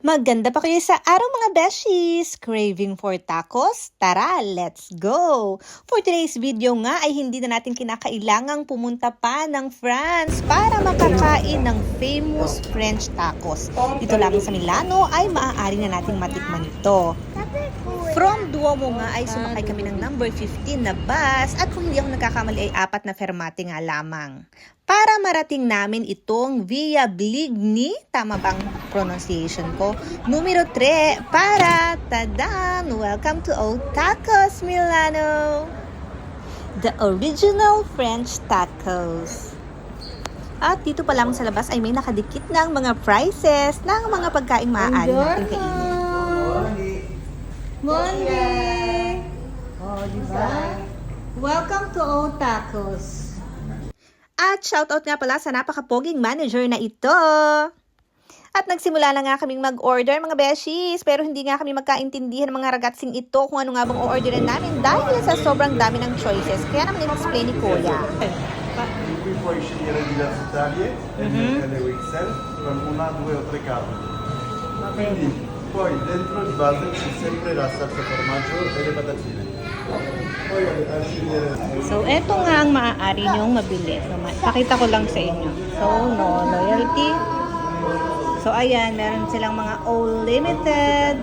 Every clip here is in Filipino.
Maganda pa kayo sa araw mga beshies! Craving for tacos? Tara, let's go! For today's video nga ay hindi na natin kinakailangang pumunta pa ng France para makakain ng famous French tacos. Dito lang sa Milano ay maaari na nating matikman ito. From Duomo nga ay sumakay kami ng number 15 na bus at kung hindi ako nagkakamali ay 4 na fermate nga lamang. Para marating namin itong Via Bligny, tama bang pronunciation ko? Numero 3 para, tadan! Welcome to Old Tacos Milano! The original French tacos. At dito pa lang sa labas ay may nakadikit ng mga prices ng mga pagkain maaari natin kainin. Monday! Oh, diba? Welcome to Old Tacos. At shoutout nga pala sa napakapoging manager na ito. At nagsimula na nga kaming mag-order mga beshies, pero hindi nga kami magkaintindihan ng mga ragatsing ito kung ano nga bang o-orderin namin dahil sa sobrang dami ng choices. Kaya naman in-explain ni Kuya. Qui puoi scegliere diverse taglie e le XL con una, due o tre carni. Quindi poi dentro di base c'è sempre la salsa formaggio e le patatine. Poi a scegliere. So, eto nga ang maaari nyong mabili. So, pakita ko lang sa inyo. So, no loyalty. So, ayan, meron silang mga O Limited.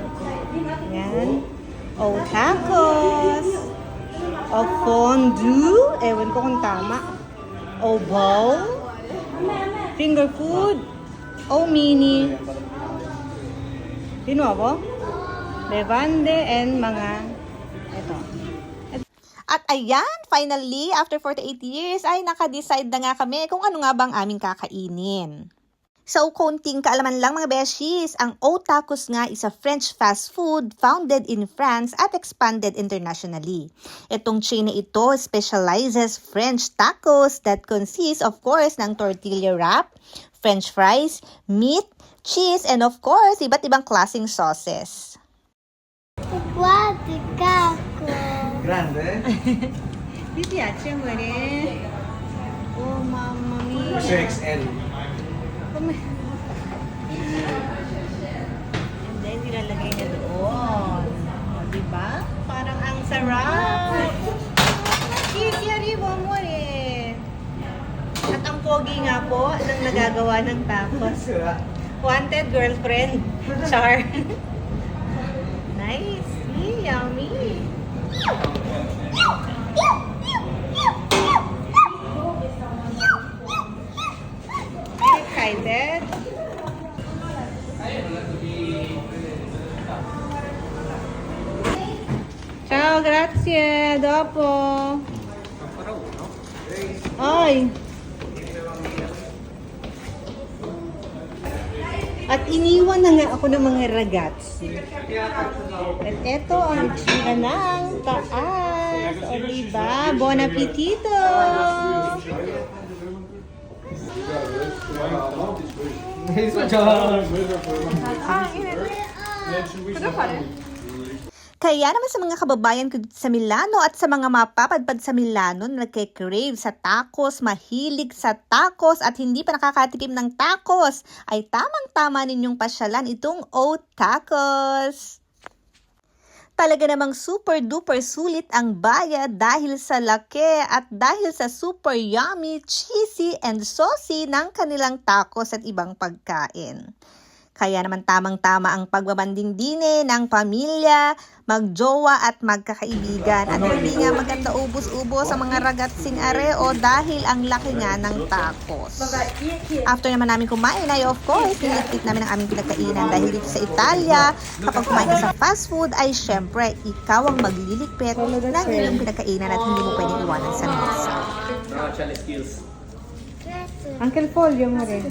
Ayan. O Tacos. O Fondue. Ewan ko kung tama. O Bowl. Finger Food. O Mini. Di nuovo. Bevande and mga ito. At ayan, finally, after 48 years, ay nakadecide na nga kami kung ano nga bang aming kakainin. So, konting kaalaman lang mga beshies, ang O Tacos nga is a French fast food founded in France at expanded internationally. Itong chain na ito specializes French tacos that consists of course ng tortilla wrap, French fries, meat, cheese, and of course, iba't ibang klaseng sauces. Guarda, cacco! Grande? Ti piace, amore? Oh, mamma mia. C'è XL. Come? And then, nilalagay na doon. O, diba? Parang ang sarap. Easy, arrivo, amore. At ang pogi nga po ng nagagawa ng tacos. Wanted girlfriend. Char. Nice. Yummy. Excited? Ciao, grazie. Dopo. Ay. At iniwan na nga ako ng mga ragazzi. At eto ang itsura ng taas. O diba? Buon appetito! Kaya naman sa mga kababayan ko dito sa Milano at sa mga mapapadpad sa Milano na nagke-crave sa tacos, mahilig sa tacos at hindi pa nakakatikim ng tacos, ay tamang-tama ninyong pasyalan itong O Tacos. Talaga namang super duper sulit ang bayad dahil sa laki at dahil sa super yummy, cheesy and saucy ng kanilang tacos at ibang pagkain. Kaya naman tamang-tama ang pagbabanding-dine ng pamilya, magjowa at magkakaibigan. At hindi nga maganda ubos-ubos sa mga ragatsing areo dahil ang laki nga ng tacos. After naman namin kumain ay of course, nilipit namin ang aming pinagkainan dahil dito sa Italia, kapag kumain ka sa fast food ay syempre ikaw ang magliligpit ng iyong pinagkainan at hindi mo pwedeng iwanan sa mesa. Uncle Paul, yung mo rin.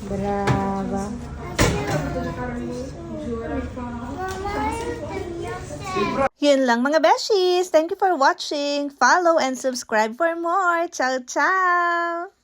Brava. Yun lang mga beshies. Thank you for watching. Follow and subscribe for more. Ciao, ciao!